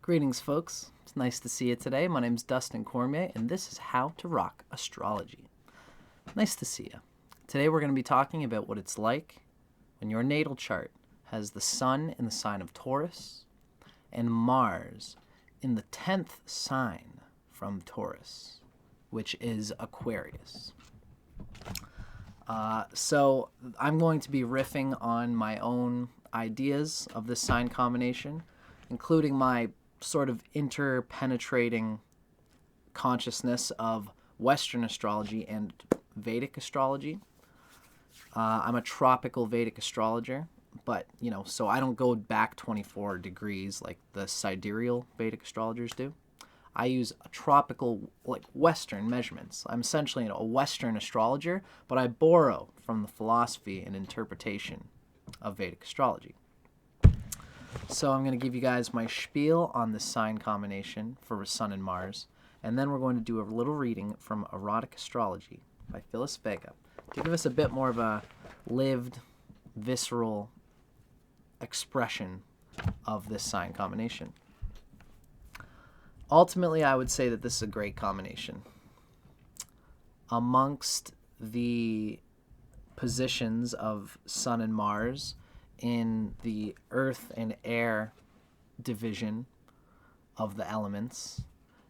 Greetings, folks. It's nice to see you today. My name's Dustin Cormier, and this is How to Rock Astrology. Nice to see you. Today we're going to be talking about what it's like when your natal chart has the Sun in the sign of Taurus and Mars in the 10th sign from Taurus, which is Aquarius. So I'm going to be riffing on my own ideas of this sign combination, including my sort of interpenetrating consciousness of Western astrology and Vedic astrology. I'm a tropical Vedic astrologer, but, so I don't go back 24 degrees like the sidereal Vedic astrologers do. I use a tropical, Western measurements. I'm essentially a Western astrologer, but I borrow from the philosophy and interpretation of Vedic astrology. So I'm going to give you guys my spiel on this sign combination for Sun and Mars, and then we're going to do a little reading from Erotic Astrology by Phyllis Vega to give us a bit more of a lived, visceral expression of this sign combination. Ultimately, I would say that this is a great combination. Amongst the positions of Sun and Mars in the earth and air division of the elements,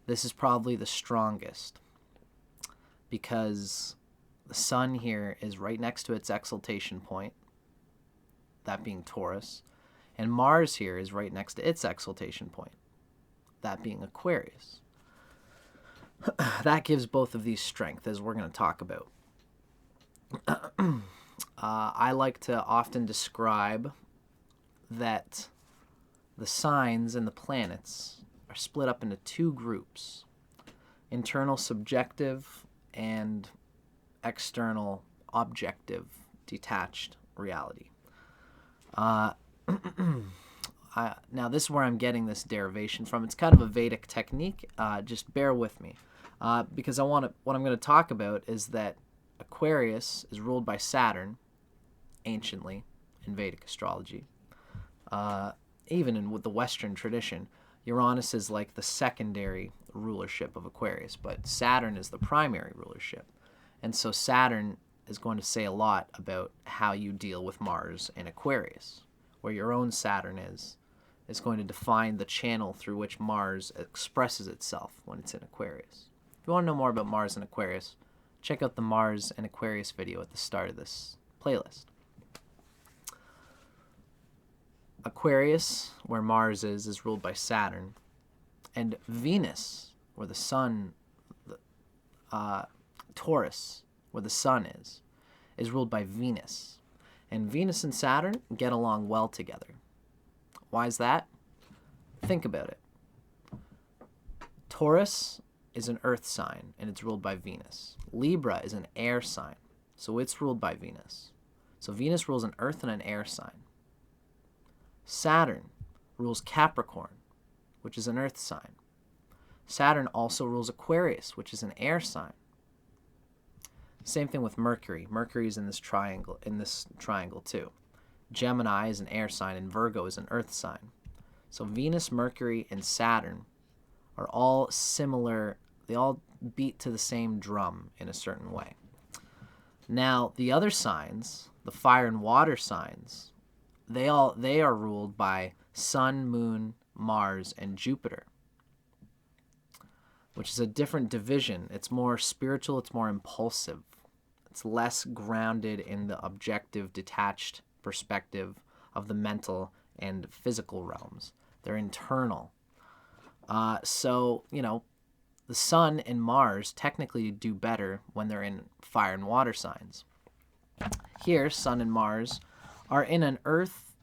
this is probably the strongest because the Sun here is right next to its exaltation point, that being Taurus, and Mars here is right next to its exaltation point, that being Aquarius. That gives both of these strength, as we're going to talk about. I like to often describe that the signs and the planets are split up into two groups: internal subjective and external objective detached reality. Now this is where I'm getting this derivation from. It's kind of a Vedic technique. Just bear with me, because what I'm going to talk about is that Aquarius is ruled by Saturn, anciently, in Vedic astrology. Even with the Western tradition, Uranus is like the secondary rulership of Aquarius, but Saturn is the primary rulership. And so Saturn is going to say a lot about how you deal with Mars in Aquarius. Where your own Saturn is going to define the channel through which Mars expresses itself when it's in Aquarius. If you want to know more about Mars and Aquarius, check out the Mars and Aquarius video at the start of this playlist. Aquarius, where Mars is ruled by Saturn. And Venus, where the Sun, Taurus, where the Sun is ruled by Venus. And Venus and Saturn get along well together. Why is that? Think about it. Taurus is an earth sign, and it's ruled by Venus. Libra is an air sign, so it's ruled by Venus. So Venus rules an earth and an air sign. Saturn rules Capricorn, which is an earth sign. Saturn also rules Aquarius, which is an air sign. Same thing with Mercury. Mercury is in this triangle too. Gemini is an air sign, and Virgo is an earth sign. So Venus, Mercury, and Saturn are all similar. They all beat to the same drum in a certain way. Now, the other signs, the fire and water signs, they are ruled by Sun, Moon, Mars, and Jupiter, which is a different division. It's more spiritual, it's more impulsive. It's less grounded in the objective, detached perspective of the mental and physical realms. They're internal. So, the Sun and Mars technically do better when they're in fire and water signs. Here, Sun and Mars are in an earth,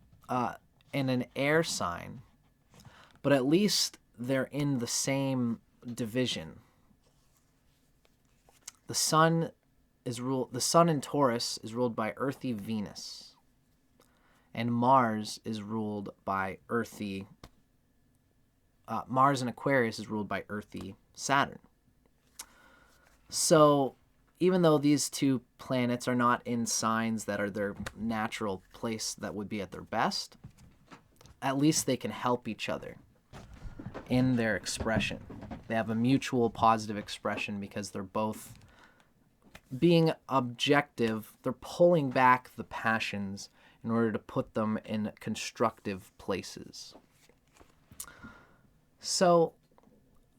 in an air sign, but at least they're in the same division. The Sun in Taurus is ruled by earthy Venus, and Mars is ruled by earthy. Mars in Aquarius is ruled by earthy Saturn. So even though these two planets are not in signs that are their natural place that would be at their best, at least they can help each other. in their expression. They have a mutual positive expression because they're both being objective. They're pulling back the passions in order to put them in constructive places. So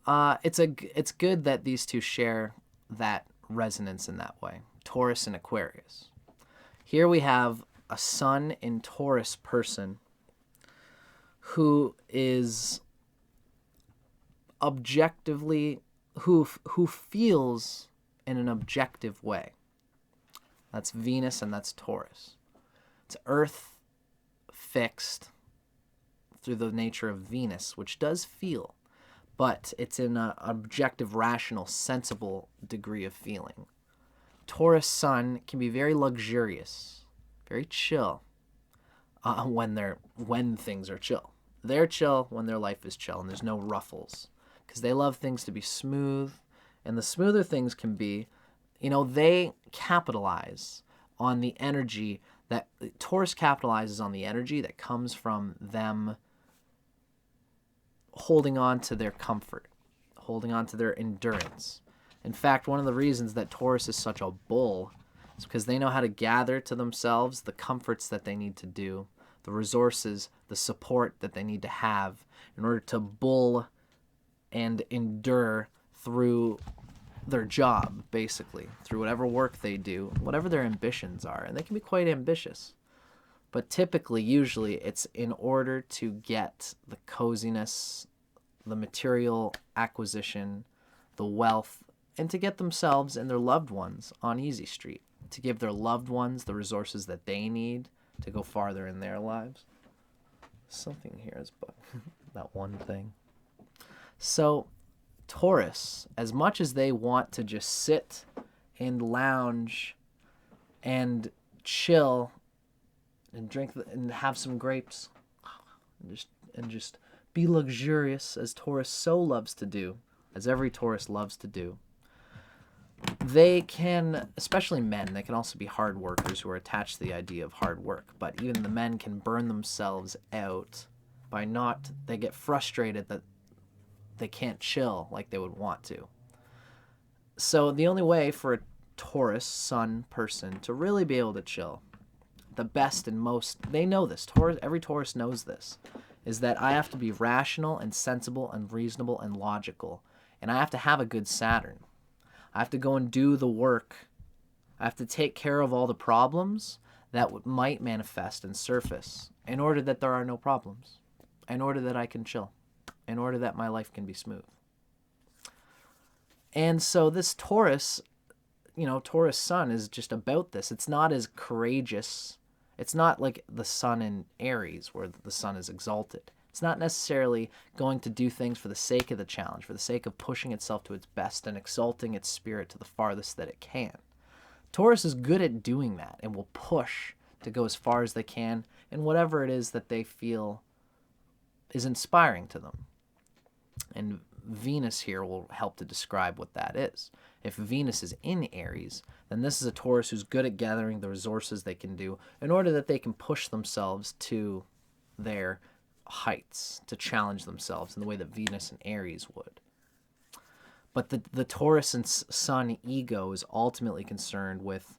it's good that these two share that resonance in that way, Taurus and Aquarius. Here we have a Sun in Taurus person who is objectively, who feels in an objective way. That's Venus and that's Taurus. It's Earth fixed through the nature of Venus, which does feel, but it's in an objective, rational, sensible degree of feeling. Taurus Sun can be very luxurious, very chill when things are chill. They're chill when their life is chill and there's no ruffles, because they love things to be smooth, and the smoother things can be, they capitalize on the energy that Taurus capitalizes on the energy that comes from them holding on to their comfort, holding on to their endurance. In fact, one of the reasons that Taurus is such a bull is because they know how to gather to themselves the comforts that they need to do, the resources, the support that they need to have in order to bull and endure through their job, basically, through whatever work they do, whatever their ambitions are. And they can be quite ambitious. But typically, usually, it's in order to get the coziness, the material acquisition, the wealth, and to get themselves and their loved ones on easy street, to give their loved ones the resources that they need to go farther in their lives. Something here is but that one thing. So Taurus, as much as they want to just sit and lounge and chill and drink and have some grapes and just be luxurious, as Taurus so loves to do, as every Taurus loves to do, they can, especially men, they can also be hard workers who are attached to the idea of hard work, but even the men can burn themselves out by they get frustrated that they can't chill like they would want to. So the only way for a Taurus Sun person to really be able to chill, the best and most, they know this, every Taurus knows this, is that I have to be rational and sensible and reasonable and logical, and I have to have a good Saturn. I have to go and do the work. I have to take care of all the problems that might manifest and surface in order that there are no problems, in order that I can chill, in order that my life can be smooth. And so this Taurus, Taurus Sun is just about this. It's not as courageous. It's not like the Sun in Aries where the Sun is exalted. It's not necessarily going to do things for the sake of the challenge, for the sake of pushing itself to its best and exalting its spirit to the farthest that it can. Taurus is good at doing that and will push to go as far as they can in whatever it is that they feel is inspiring to them. And Venus here will help to describe what that is. If Venus is in Aries, then this is a Taurus who's good at gathering the resources they can do in order that they can push themselves to their heights, to challenge themselves in the way that Venus and Aries would. But the Taurus and Sun ego is ultimately concerned with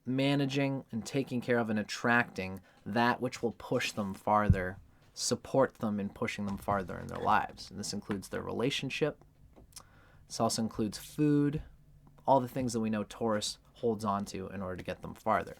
managing and taking care of and attracting that which will push them farther, support them in pushing them farther in their lives. And this includes their relationship. This also includes food, all the things that we know Taurus holds on to in order to get them farther.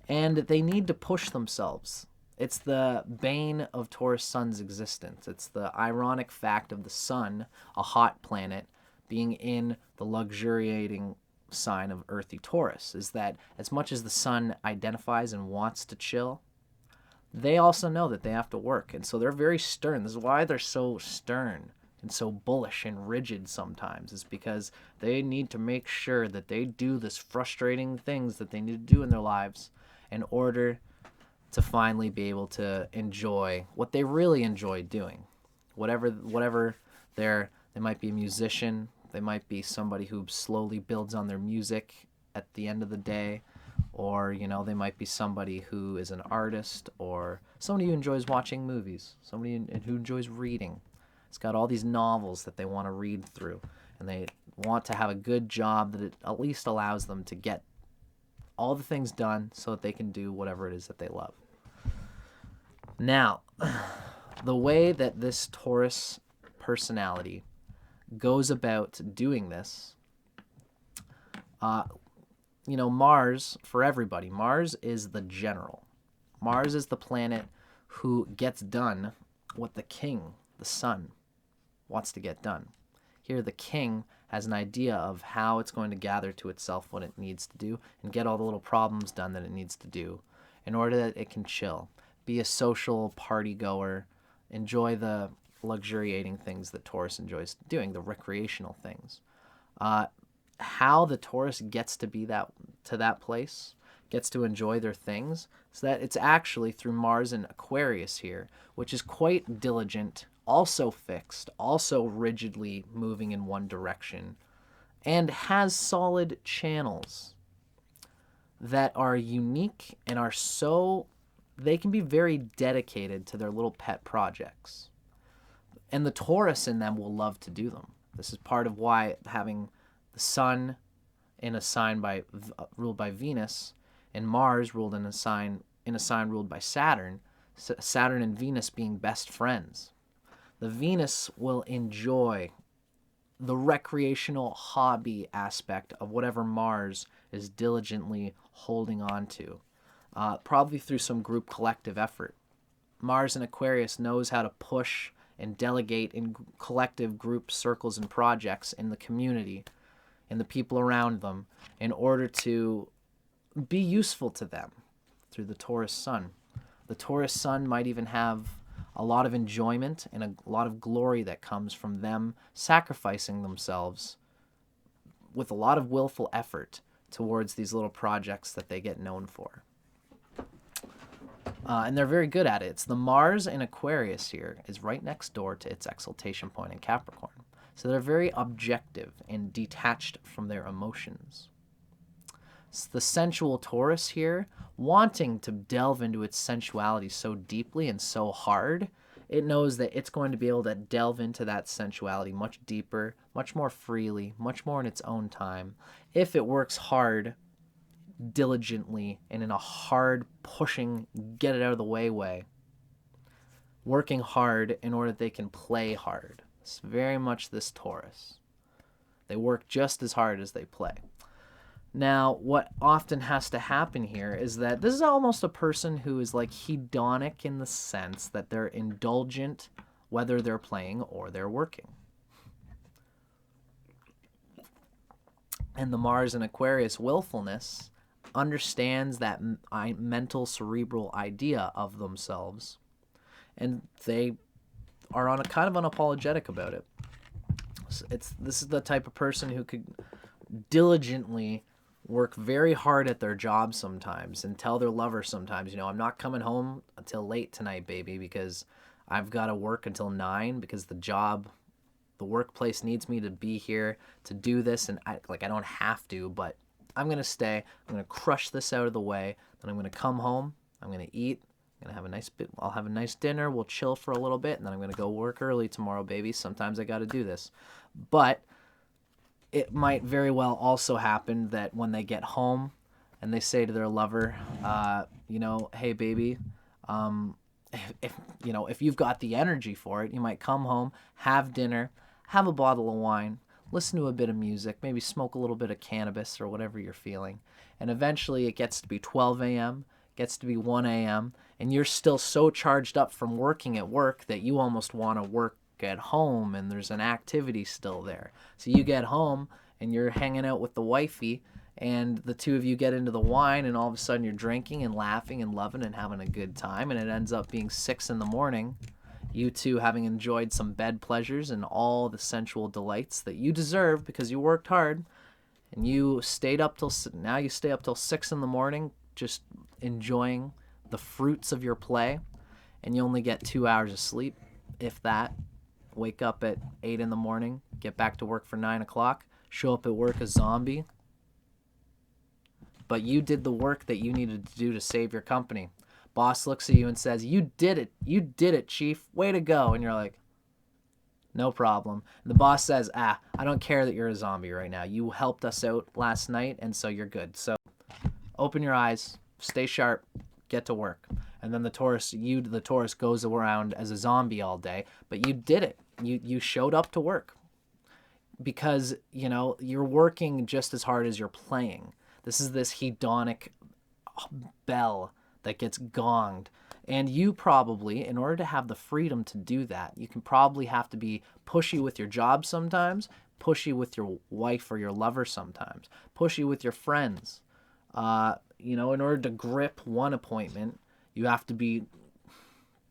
And they need to push themselves. It's the bane of Taurus Sun's existence. It's the ironic fact of the Sun, a hot planet, being in the luxuriating sign of earthy Taurus, is that as much as the Sun identifies and wants to chill, they also know that they have to work. And so they're very stern. This is why they're so stern and so bullish and rigid sometimes, is because they need to make sure that they do this frustrating things that they need to do in their lives in order to finally be able to enjoy what they really enjoy doing. Whatever they might be a musician, they might be somebody who slowly builds on their music at the end of the day, Or, you know, they might be somebody who is an artist, or somebody who enjoys watching movies, somebody who enjoys reading. It's got all these novels that they want to read through, and they want to have a good job that it at least allows them to get all the things done so that they can do whatever it is that they love. Now, the way that this Taurus personality goes about doing this, you know, Mars, for everybody, Mars is the general. Mars is the planet who gets done what the king, the sun, wants to get done. Here, the king has an idea of how it's going to gather to itself what it needs to do and get all the little problems done that it needs to do in order that it can chill, be a social party goer, enjoy the luxuriating things that Taurus enjoys doing, the recreational things. How the Taurus gets to be that place, gets to enjoy their things, so that it's actually through Mars and Aquarius here, which is quite diligent, also fixed, also rigidly moving in one direction, and has solid channels that are unique and are so, they can be very dedicated to their little pet projects. And the Taurus in them will love to do them. This is part of why having the Sun in a sign ruled by Venus, and Mars ruled in a sign ruled by Saturn, Saturn and Venus being best friends. The Venus will enjoy the recreational hobby aspect of whatever Mars is diligently holding on to, probably through some group collective effort. Mars in Aquarius knows how to push and delegate in collective group circles and projects in the community and the people around them in order to be useful to them through the Taurus Sun. The Taurus Sun might even have a lot of enjoyment and a lot of glory that comes from them sacrificing themselves with a lot of willful effort towards these little projects that they get known for. And they're very good at it. It's the Mars in Aquarius here is right next door to its exaltation point in Capricorn. So they're very objective and detached from their emotions. It's the sensual Taurus here, wanting to delve into its sensuality so deeply and so hard, it knows that it's going to be able to delve into that sensuality much deeper, much more freely, much more in its own time, if it works hard, diligently, and in a hard, pushing, get it out of the way, working hard in order that they can play hard. It's very much this Taurus. They work just as hard as they play. Now, what often has to happen here is that this is almost a person who is like hedonic in the sense that they're indulgent whether they're playing or they're working. And the Mars and Aquarius willfulness understands that mental cerebral idea of themselves, and they are on a kind of unapologetic about it. This is the type of person who could diligently work very hard at their job sometimes and tell their lover sometimes, you know, I'm not coming home until late tonight, baby, because I've got to work until 9 because the workplace needs me to be here to do this, and I don't have to, but I'm going to stay. I'm going to crush this out of the way. Then I'm going to come home. I'm going to eat. I'll have a nice dinner. We'll chill for a little bit, and then I'm going to go work early tomorrow, baby. Sometimes I got to do this. But it might very well also happen that when they get home and they say to their lover, hey, baby, if you've got the energy for it, you might come home, have dinner, have a bottle of wine, listen to a bit of music, maybe smoke a little bit of cannabis or whatever you're feeling. And eventually it gets to be 12 a.m., gets to be 1 a.m., and you're still so charged up from working at work that you almost want to work at home, and there's an activity still there. So you get home and you're hanging out with the wifey, and the two of you get into the wine, and all of a sudden you're drinking and laughing and loving and having a good time, and it ends up being 6 a.m, you two having enjoyed some bed pleasures and all the sensual delights that you deserve because you worked hard, and you stayed up till 6 a.m, just enjoying the fruits of your play, and you only get 2 hours of sleep, if that. Wake up at 8 a.m, get back to work for 9 o'clock, show up at work a zombie, but you did the work that you needed to do to save your company. Boss looks at you and says, "You did it. You did it, chief. Way to go." And you're like, "No problem." And the boss says, "I don't care that you're a zombie right now. You helped us out last night, and so you're good. So open your eyes, stay sharp, get to work." And then the Taurus goes around as a zombie all day, but you did it. You showed up to work because, you're working just as hard as you're playing. This is this hedonic bell that gets gonged. And you probably, in order to have the freedom to do that, you can probably have to be pushy with your job sometimes, pushy with your wife or your lover sometimes, pushy with your friends. In order to grip one appointment, you have to be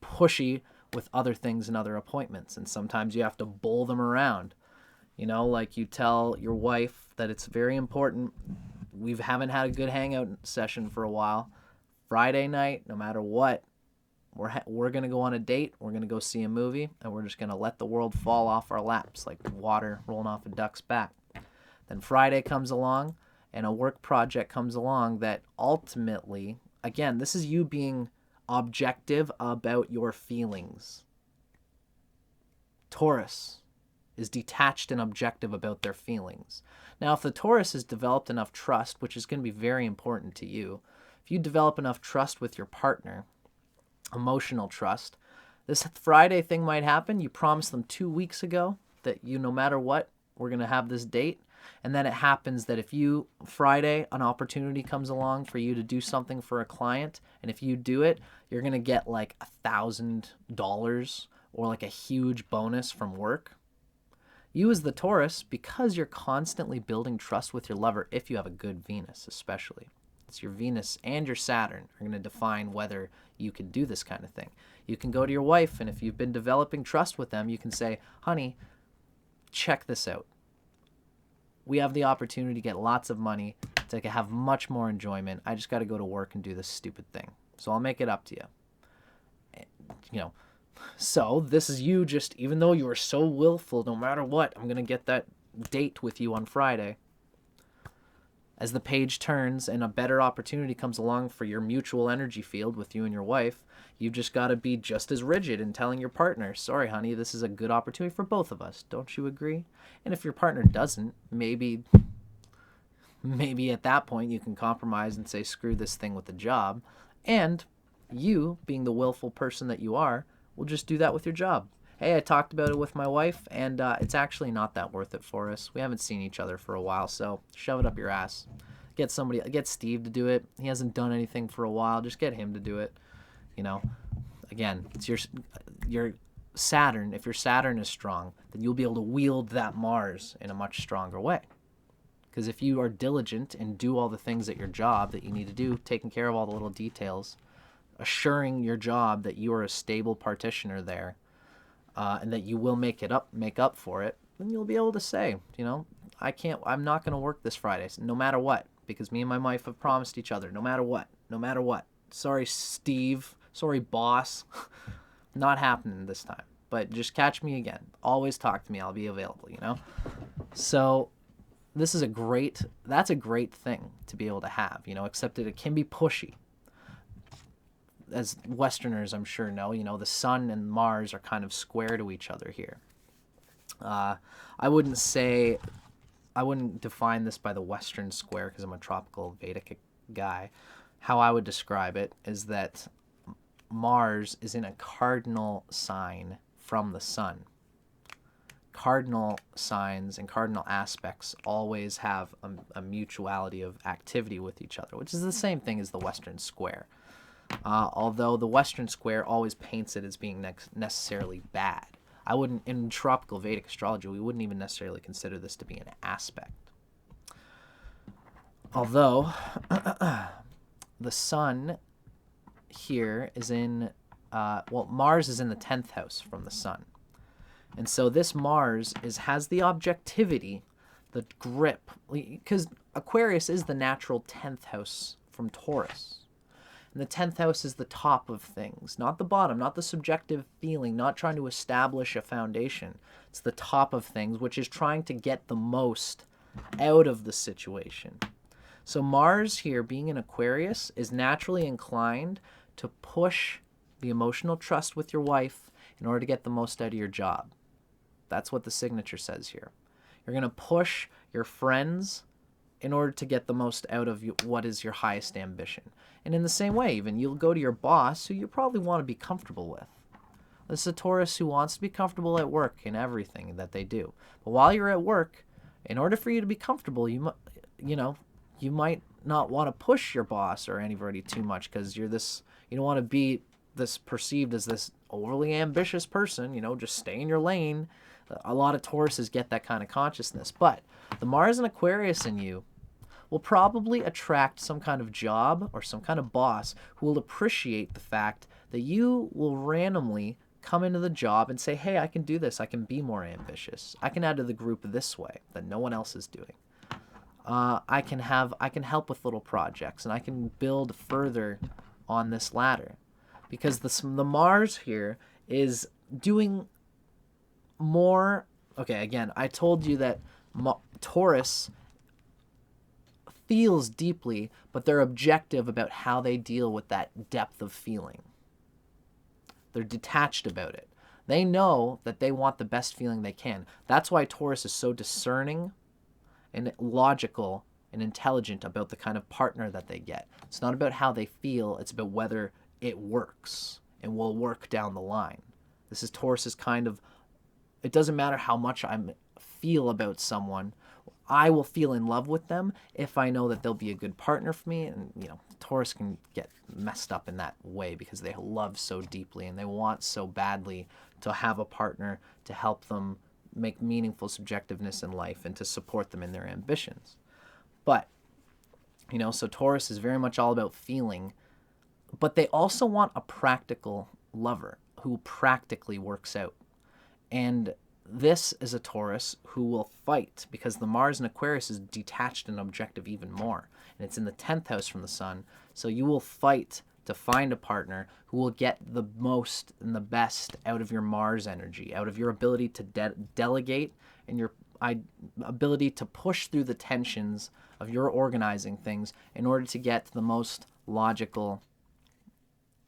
pushy with other things and other appointments. And sometimes you have to bowl them around. Like you tell your wife that it's very important. We haven't had a good hangout session for a while. Friday night, no matter what, we're going to go on a date. We're going to go see a movie, and we're just going to let the world fall off our laps like water rolling off a duck's back. Then Friday comes along, and a work project comes along that ultimately, again, this is you being objective about your feelings. Taurus is detached and objective about their feelings. Now, if the Taurus has developed enough trust, which is going to be very important to you, if you develop enough trust with your partner, emotional trust, this Friday thing might happen. You promised them 2 weeks ago that no matter what, we're going to have this date. And then it happens that Friday, an opportunity comes along for you to do something for a client. And if you do it, you're going to get like $1,000 or like a huge bonus from work. You as the Taurus, because you're constantly building trust with your lover, if you have a good Venus especially. It's your Venus and your Saturn are going to define whether you can do this kind of thing. You can go to your wife, and if you've been developing trust with them, you can say, "Honey, check this out. We have the opportunity to get lots of money, to have much more enjoyment. I just got to go to work and do this stupid thing. So I'll make it up to you." So this is you just, even though you are so willful, no matter what, I'm going to get that date with you on Friday. As the page turns and a better opportunity comes along for your mutual energy field with you and your wife, you've just got to be just as rigid in telling your partner, "Sorry, honey, this is a good opportunity for both of us. Don't you agree?" And if your partner doesn't, maybe at that point you can compromise and say, "Screw this thing with the job." And you, being the willful person that you are, will just do that with your job. "Hey, I talked about it with my wife, and it's actually not that worth it for us. We haven't seen each other for a while, so shove it up your ass. Get Steve to do it. He hasn't done anything for a while. Just get him to do it." Again, it's your Saturn. If your Saturn is strong, then you'll be able to wield that Mars in a much stronger way. Because if you are diligent and do all the things at your job that you need to do, taking care of all the little details, assuring your job that you are a stable partitioner there, and that you will make up for it, then you'll be able to say, I'm not going to work this Friday, no matter what, because me and my wife have promised each other, no matter what. Sorry, Steve. Sorry, boss. Not happening this time. But just catch me again. Always talk to me. I'll be available, So that's a great thing to be able to have, except that it can be pushy. As Westerners, I'm sure know, the Sun and Mars are kind of square to each other here. I wouldn't define this by the Western square because I'm a tropical Vedic guy. How I would describe it is that Mars is in a cardinal sign from the Sun. Cardinal signs and cardinal aspects always have a mutuality of activity with each other, which is the same thing as the Western square. Although the Western square always paints it as being necessarily bad. In tropical Vedic astrology, we wouldn't even necessarily consider this to be an aspect. Although, the Sun here is Mars is in the 10th house from the Sun. And so this Mars has the objectivity, the grip, because Aquarius is the natural 10th house from Taurus. And the 10th house is the top of things, not the bottom, not the subjective feeling, not trying to establish a foundation. It's the top of things, which is trying to get the most out of the situation. So Mars here, being in Aquarius, is naturally inclined to push the emotional trust with your wife in order to get the most out of your job. That's what the signature says here. You're going to push your friends in order to get the most out of what is your highest ambition. And in the same way, even, you'll go to your boss, who you probably want to be comfortable with. This is a Taurus who wants to be comfortable at work in everything that they do. But while you're at work, in order for you to be comfortable, you might not want to push your boss or anybody too much, because you don't want to be this perceived as this overly ambitious person, just stay in your lane. A lot of Tauruses get that kind of consciousness. But the Mars and Aquarius in you will probably attract some kind of job or some kind of boss who will appreciate the fact that you will randomly come into the job and say, hey, I can do this. I can be more ambitious. I can add to the group this way that no one else is doing. I can help with little projects, and I can build further on this ladder, because the Mars here is doing more. Okay, again, I told you that Taurus feels deeply, but they're objective about how they deal with that depth of feeling. They're detached about it. They know that they want the best feeling they can. That's why Taurus is so discerning and logical and intelligent about the kind of partner that they get. It's not about how they feel, it's about whether it works and will work down the line. This is Taurus's kind of, it doesn't matter how much I feel about someone, I will feel in love with them if I know that they'll be a good partner for me. And, Taurus can get messed up in that way because they love so deeply and they want so badly to have a partner to help them make meaningful subjectiveness in life and to support them in their ambitions. But, so Taurus is very much all about feeling, but they also want a practical lover who practically works out. And this is a Taurus who will fight, because the Mars in Aquarius is detached and objective even more. And it's in the 10th house from the Sun. So you will fight to find a partner who will get the most and the best out of your Mars energy, out of your ability to delegate and your ability to push through the tensions of your organizing things in order to get the most logical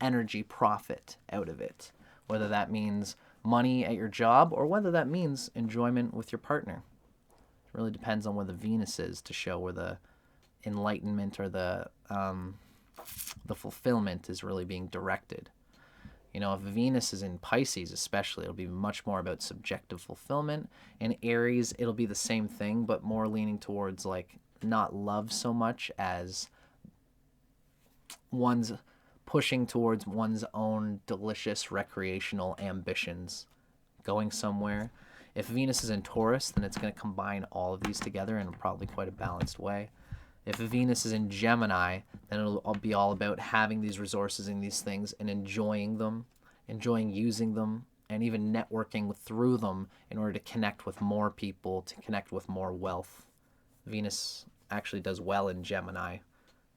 energy profit out of it, whether that means money at your job or whether that means enjoyment with your partner. It really depends on where the Venus is to show where the enlightenment or the fulfillment is really being directed. If Venus is in Pisces especially, it'll be much more about subjective fulfillment. In Aries, it'll be the same thing, but more leaning towards not love so much as one's pushing towards one's own delicious recreational ambitions, going somewhere. If Venus is in Taurus, then it's going to combine all of these together in probably quite a balanced way. If Venus is in Gemini, then it'll be all about having these resources and these things and enjoying them, enjoying using them, and even networking through them in order to connect with more people, to connect with more wealth. Venus actually does well in Gemini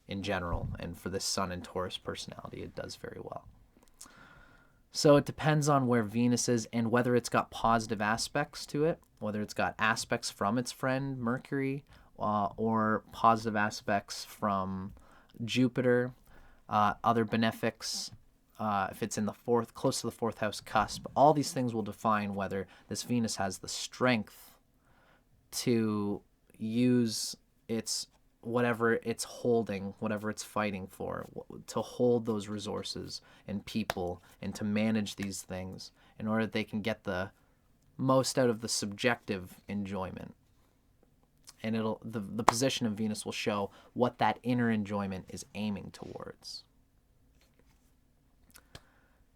in general, and for this Sun and Taurus personality, it does very well. So it depends on where Venus is and whether it's got positive aspects to it, whether it's got aspects from its friend Mercury, or positive aspects from Jupiter, other benefics, if it's in the close to the fourth house cusp. All these things will define whether this Venus has the strength to use whatever it's holding, whatever it's fighting for, to hold those resources and people and to manage these things in order that they can get the most out of the subjective enjoyment. And the position of Venus will show what that inner enjoyment is aiming towards.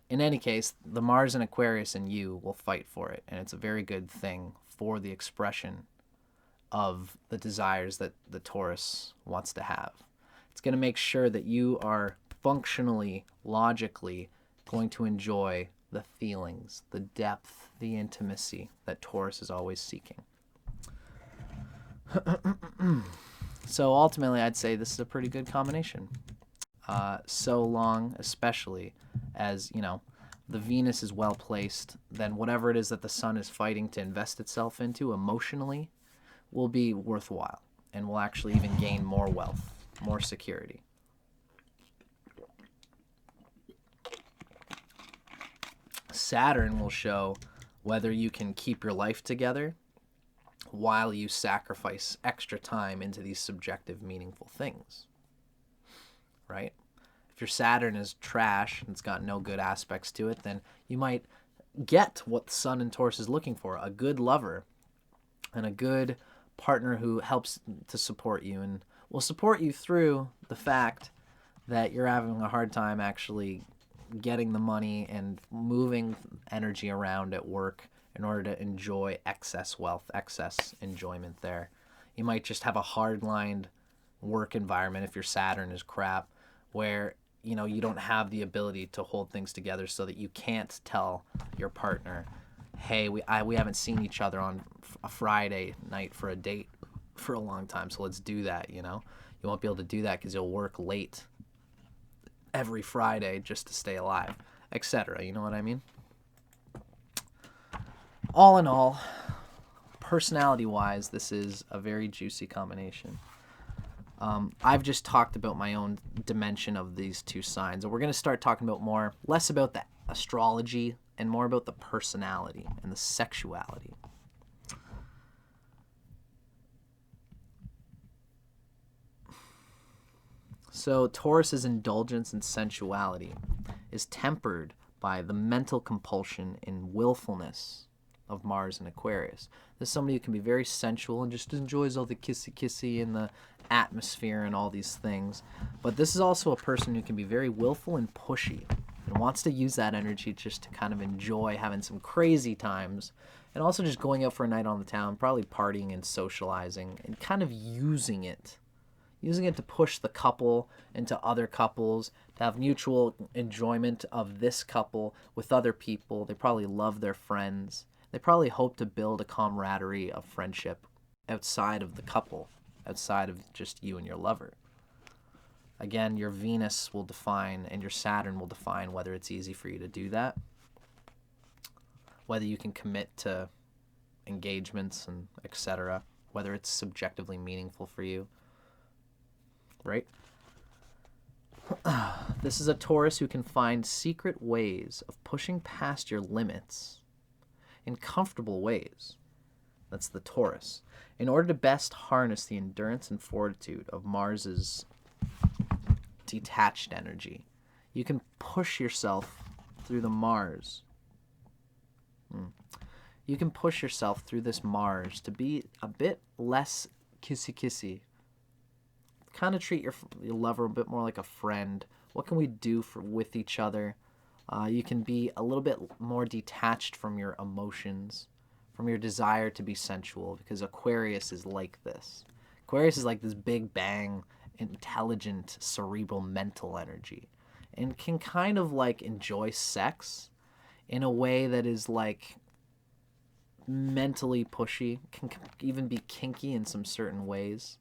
In any case, the Mars and Aquarius in you will fight for it, and it's a very good thing for the expression of the desires that the Taurus wants to have. It's going to make sure that you are functionally, logically going to enjoy the feelings, the depth, the intimacy that Taurus is always seeking. So ultimately, I'd say this is a pretty good combination. So long, especially as, the Venus is well placed, then whatever it is that the Sun is fighting to invest itself into emotionally will be worthwhile and will actually even gain more wealth. more security. Saturn will show whether you can keep your life together while you sacrifice extra time into these subjective, meaningful things, right? If your Saturn is trash and it's got no good aspects to it, then you might get what the Sun in Taurus is looking for, a good lover and a good partner who helps to support you and will support you through the fact that you're having a hard time actually getting the money and moving energy around at work in order to enjoy excess wealth, excess enjoyment there. You might just have a hard-lined work environment if your Saturn is crap, where you don't have the ability to hold things together, so that you can't tell your partner, hey, we haven't seen each other on a Friday night for a date for a long time, so let's do that. You won't be able to do that because you'll work late every Friday just to stay alive, etc. You know what I mean? All in all, personality-wise, this is a very juicy combination. I've just talked about my own dimension of these two signs, and we're going to start talking about less about the astrology and more about the personality and the sexuality. So Taurus's indulgence and sensuality is tempered by the mental compulsion and willfulness of Mars and Aquarius. There's somebody who can be very sensual and just enjoys all the kissy and the atmosphere and all these things. But this is also a person who can be very willful and pushy and wants to use that energy just to kind of enjoy having some crazy times and also just going out for a night on the town, probably partying and socializing and kind of using it to push the couple into other couples, to have mutual enjoyment of this couple with other people. They probably love their friends. They probably hope to build a camaraderie of friendship outside of the couple, outside of just you and your lover. Again, your Venus will define and your Saturn will define whether it's easy for you to do that, whether you can commit to engagements and etc., whether it's subjectively meaningful for you, right? This is a Taurus who can find secret ways of pushing past your limits in comfortable ways. That's the Taurus. In order to best harness the endurance and fortitude of Mars's detached energy, you can push yourself through the Mars. You can push yourself through this Mars to be a bit less kissy-kissy. Kind of treat your lover a bit more like a friend. What can we do with each other? You can be a little bit more detached from your emotions, from your desire to be sensual, because Aquarius is like this. Aquarius is like this big bang, intelligent, cerebral, mental energy, and can kind of like enjoy sex in a way that is like mentally pushy, can even be kinky in some certain ways.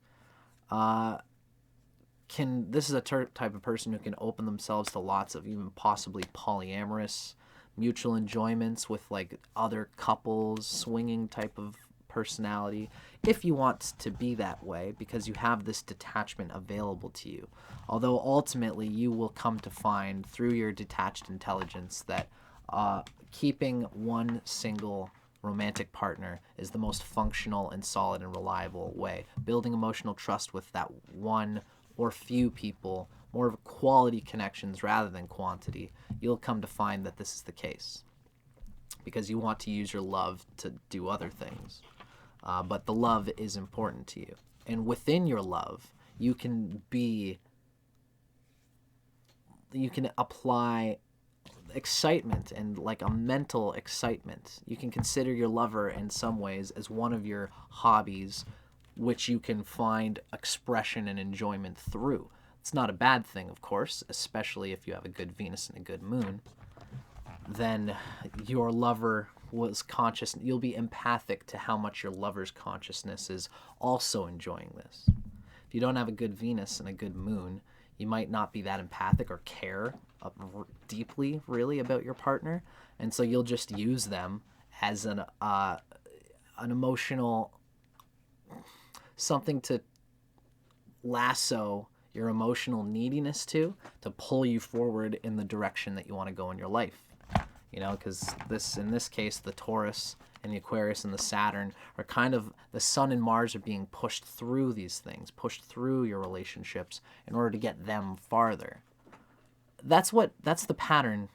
This is a type of person who can open themselves to lots of even possibly polyamorous mutual enjoyments with like other couples, swinging type of personality, if you want to be that way, because you have this detachment available to you. Although ultimately you will come to find through your detached intelligence that keeping one single romantic partner is the most functional and solid and reliable way. Building emotional trust with that one or few people, more of quality connections rather than quantity, you'll come to find that this is the case. Because you want to use your love to do other things. But the love is important to you. And within your love, you can apply excitement and like a mental excitement. You can consider your lover in some ways as one of your hobbies, which you can find expression and enjoyment through. It's not a bad thing, of course, especially if you have a good Venus and a good moon. Then your lover was conscious. You'll be empathic to how much your lover's consciousness is also enjoying this. If you don't have a good Venus and a good moon, you might not be that empathic or care deeply, really, about your partner. And so you'll just use them as an emotional something to lasso your emotional neediness to pull you forward in the direction that you want to go in your life. You know, because in this case, the Taurus and the Aquarius and the Saturn are kind of, the Sun and Mars are being pushed through these things, pushed through your relationships in order to get them farther. That's the pattern.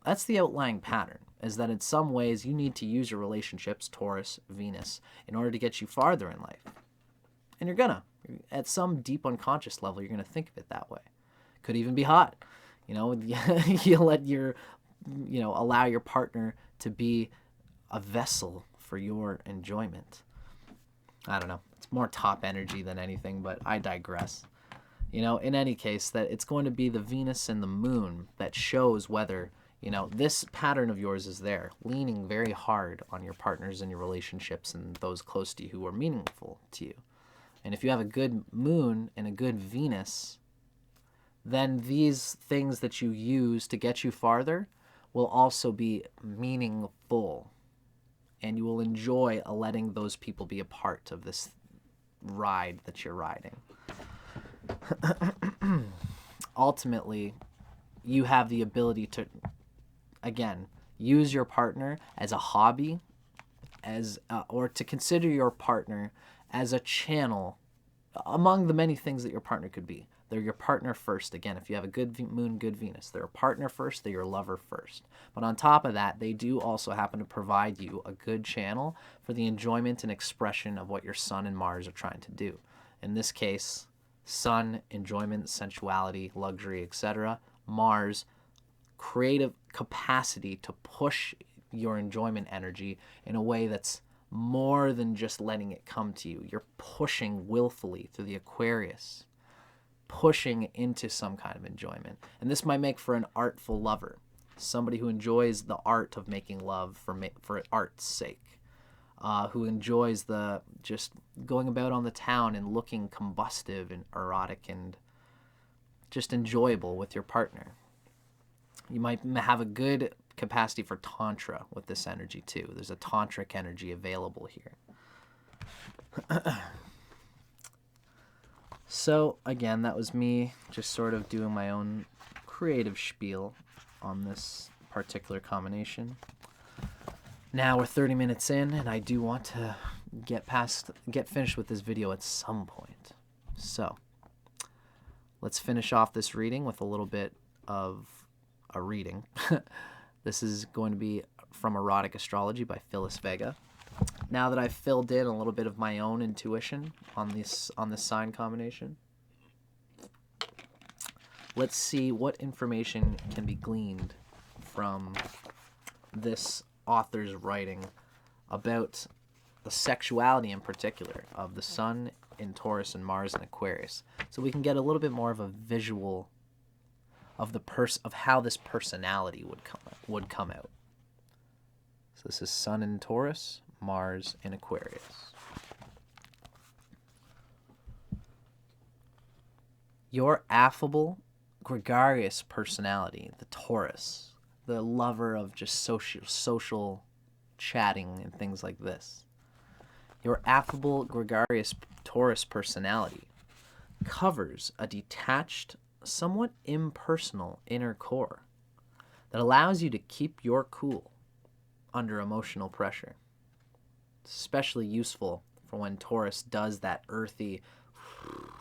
That's the outlying pattern, is that in some ways you need to use your relationships, Taurus, Venus, in order to get you farther in life. And you're gonna. At some deep unconscious level, you're gonna think of it that way. Could even be hot. You know, you let your, allow your partner to be a vessel for your enjoyment. I don't know. It's more top energy than anything, but I digress. In any case, that it's going to be the Venus and the Moon that shows whether, this pattern of yours is there, leaning very hard on your partners and your relationships and those close to you who are meaningful to you. And if you have a good Moon and a good Venus, then these things that you use to get you farther will also be meaningful. And you will enjoy letting those people be a part of this ride that you're riding. Ultimately, you have the ability to, again, use your partner as a hobby, or to consider your partner as a channel among the many things that your partner could be. They're your partner first. Again, if you have a good Moon, good Venus, they're a partner first, they're your lover first. But on top of that, they do also happen to provide you a good channel for the enjoyment and expression of what your Sun and Mars are trying to do. In this case, Sun, enjoyment, sensuality, luxury, etc. Mars, creative capacity to push your enjoyment energy in a way that's more than just letting it come to you. You're pushing willfully through the Aquarius, pushing into some kind of enjoyment. And this might make for an artful lover, somebody who enjoys the art of making love for art's sake, who enjoys the just going about on the town and looking combustive and erotic and just enjoyable with your partner. You might have a good capacity for tantra with this energy too. There's a tantric energy available here. So again, that was me just sort of doing my own creative spiel on this particular combination. Now we're 30 minutes in, and I do want to get finished with this video at some point. So let's finish off this reading with a little bit of a reading. This is going to be from Erotic Astrology by Phyllis Vega. Now that I've filled in a little bit of my own intuition on this sign combination, let's see what information can be gleaned from this author's writing about the sexuality in particular of the Sun in Taurus and Mars in Aquarius, so we can get a little bit more of a visual of of how this personality would come out. So this is Sun in Taurus, Mars in Aquarius. Your affable, gregarious personality, the Taurus, the lover of just social chatting and things like this. Your affable, gregarious Taurus personality covers a detached, somewhat impersonal inner core that allows you to keep your cool under emotional pressure. It's especially useful for when Taurus does that earthy,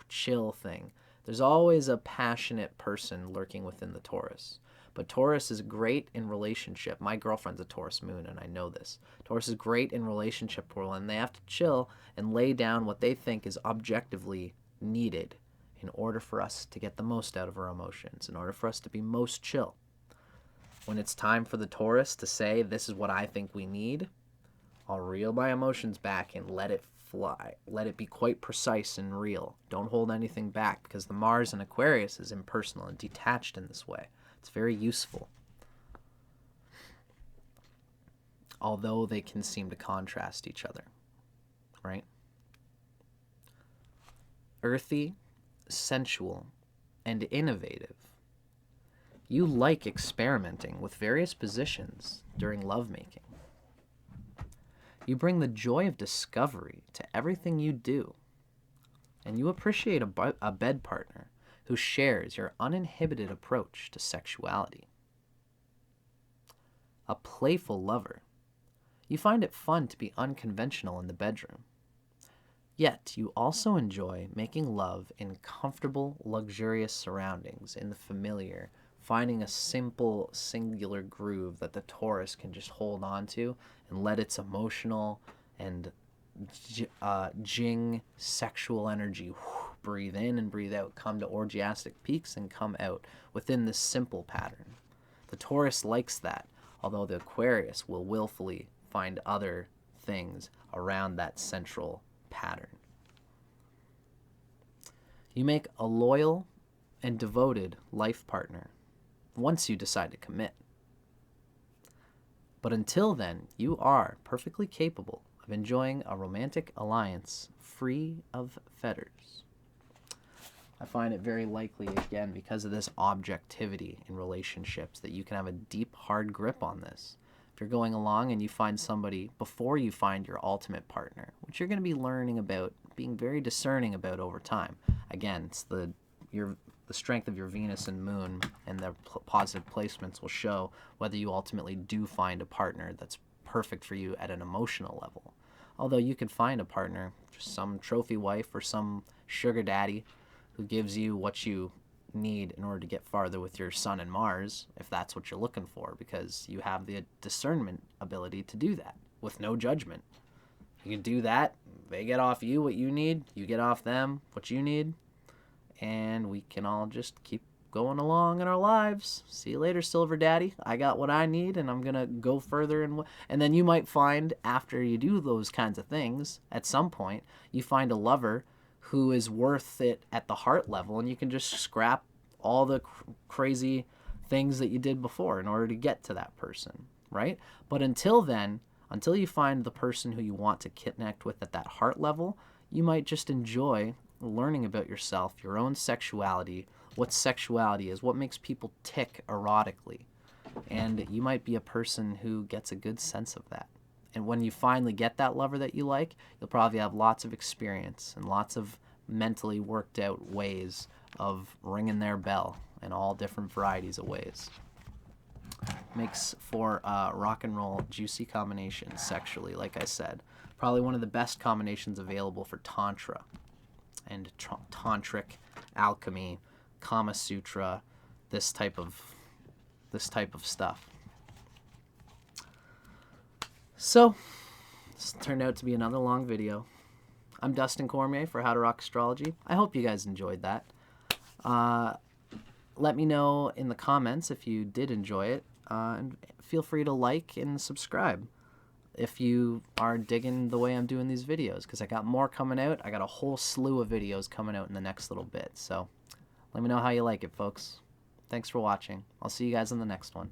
chill thing. There's always a passionate person lurking within the Taurus. But Taurus is great in relationship. My girlfriend's a Taurus moon, and I know this. Taurus is great in relationship when they have to chill and lay down what they think is objectively needed in order for us to get the most out of our emotions, in order for us to be most chill. When it's time for the Taurus to say, this is what I think we need, I'll reel my emotions back and let it fly. Let it be quite precise and real. Don't hold anything back, because the Mars in Aquarius is impersonal and detached in this way. It's very useful. Although they can seem to contrast each other, right? Earthy, sensual, and innovative. You like experimenting with various positions during lovemaking. You bring the joy of discovery to everything you do. And you appreciate a bed partner who shares your uninhibited approach to sexuality. A playful lover. You find it fun to be unconventional in the bedroom. Yet, you also enjoy making love in comfortable, luxurious surroundings, in the familiar, finding a simple, singular groove that the Taurus can just hold on to and let its emotional and jing sexual energy breathe in and breathe out, come to orgiastic peaks and come out within this simple pattern. The Taurus likes that, although the Aquarius will willfully find other things around that central pattern. You make a loyal and devoted life partner once you decide to commit. But until then, you are perfectly capable of enjoying a romantic alliance free of fetters. I find it very likely, again, because of this objectivity in relationships, that you can have a deep, hard grip on this. If you're going along and you find somebody before you find your ultimate partner, which you're going to be learning about, being very discerning about over time. Again, it's the strength of your Venus and Moon and their positive placements will show whether you ultimately do find a partner that's perfect for you at an emotional level. Although you could find a partner, just some trophy wife or some sugar daddy who gives you what you need in order to get farther with your Sun and Mars, if that's what you're looking for, because you have the discernment ability to do that with no judgment. You can do that. They get off you what you need. You get off them what you need. And we can all just keep going along in our lives. See you later, Silver Daddy. I got what I need, and I'm going to go further. And then you might find, after you do those kinds of things, at some point, you find a lover who is worth it at the heart level, and you can just scrap all the crazy things that you did before in order to get to that person, right? But until then, until you find the person who you want to connect with at that heart level, you might just enjoy learning about yourself, your own sexuality, what sexuality is, what makes people tick erotically. And you might be a person who gets a good sense of that. And when you finally get that lover that you like, you'll probably have lots of experience and lots of mentally worked out ways of ringing their bell in all different varieties of ways. Makes for a rock and roll juicy combination sexually, like I said. Probably one of the best combinations available for Tantra and tantric alchemy, Kama Sutra, this type of stuff. So, this turned out to be another long video. I'm Dustin Cormier for How to Rock Astrology. I hope you guys enjoyed that. Let me know in the comments if you did enjoy it, and feel free to like and subscribe if you are digging the way I'm doing these videos, because I got more coming out. I got a whole slew of videos coming out in the next little bit. So let me know how you like it, folks. Thanks for watching. I'll see you guys in the next one.